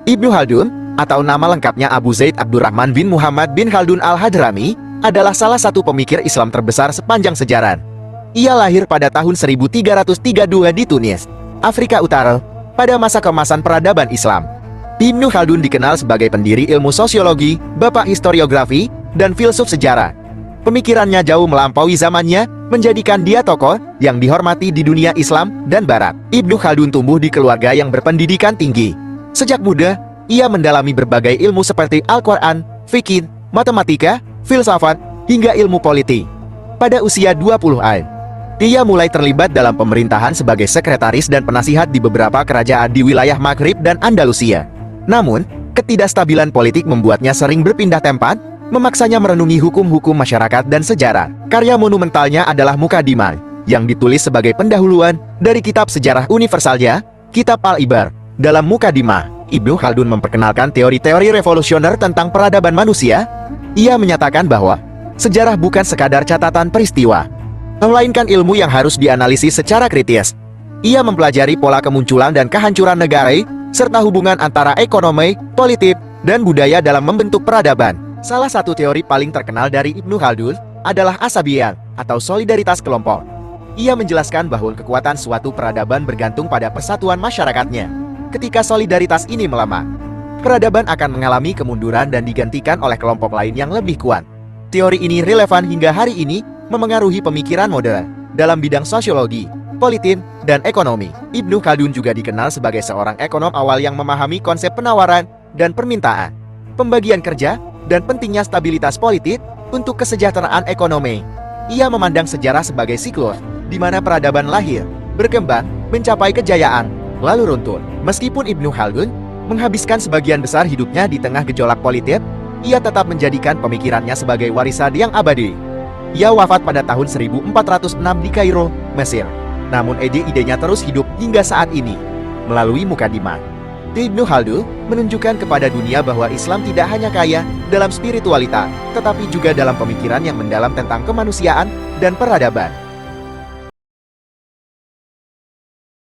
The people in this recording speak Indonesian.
Ibnu Khaldun, atau nama lengkapnya Abu Zaid Abdurrahman bin Muhammad bin Khaldun al-Hadrami, adalah salah satu pemikir Islam terbesar sepanjang sejarah. Ia lahir pada tahun 1332 di Tunis, Afrika Utara, pada masa keemasan peradaban Islam. Ibnu Khaldun dikenal sebagai pendiri ilmu sosiologi, bapak historiografi, dan filsuf sejarah. Pemikirannya jauh melampaui zamannya, menjadikan dia tokoh yang dihormati di dunia Islam dan Barat. Ibnu Khaldun tumbuh di keluarga yang berpendidikan tinggi. Sejak muda, ia mendalami berbagai ilmu seperti Al-Quran, fikih, matematika, filsafat, hingga ilmu politik. Pada usia 20 tahun, dia mulai terlibat dalam pemerintahan sebagai sekretaris dan penasihat di beberapa kerajaan di wilayah Maghrib dan Andalusia. Namun, ketidakstabilan politik membuatnya sering berpindah tempat, memaksanya merenungi hukum-hukum masyarakat dan sejarah. Karya monumentalnya adalah Muqaddimah, yang ditulis sebagai pendahuluan dari kitab sejarah universalnya, Kitab Al-Ibar. Dalam Muqaddimah, Ibnu Khaldun memperkenalkan teori-teori revolusioner tentang peradaban manusia. Ia menyatakan bahwa sejarah bukan sekadar catatan peristiwa, melainkan ilmu yang harus dianalisis secara kritis. Ia mempelajari pola kemunculan dan kehancuran negara, serta hubungan antara ekonomi, politik, dan budaya dalam membentuk peradaban. Salah satu teori paling terkenal dari Ibnu Khaldun adalah asabiyah, atau solidaritas kelompok. Ia menjelaskan bahwa kekuatan suatu peradaban bergantung pada persatuan masyarakatnya. Ketika solidaritas ini melemah, peradaban akan mengalami kemunduran dan digantikan oleh kelompok lain yang lebih kuat. Teori ini relevan hingga hari ini, memengaruhi pemikiran modern dalam bidang sosiologi, politik, dan ekonomi. Ibnu Khaldun juga dikenal sebagai seorang ekonom awal yang memahami konsep penawaran dan permintaan, pembagian kerja, dan pentingnya stabilitas politik untuk kesejahteraan ekonomi. Ia memandang sejarah sebagai siklus, di mana peradaban lahir, berkembang, mencapai kejayaan, lalu runtuh. Meskipun Ibnu Khaldun menghabiskan sebagian besar hidupnya di tengah gejolak politik, ia tetap menjadikan pemikirannya sebagai warisan yang abadi. Ia wafat pada tahun 1406 di Kairo, Mesir. Namun ide-idenya terus hidup hingga saat ini. Melalui Muqaddimah, Ibnu Khaldun menunjukkan kepada dunia bahwa Islam tidak hanya kaya dalam spiritualitas, tetapi juga dalam pemikiran yang mendalam tentang kemanusiaan dan peradaban.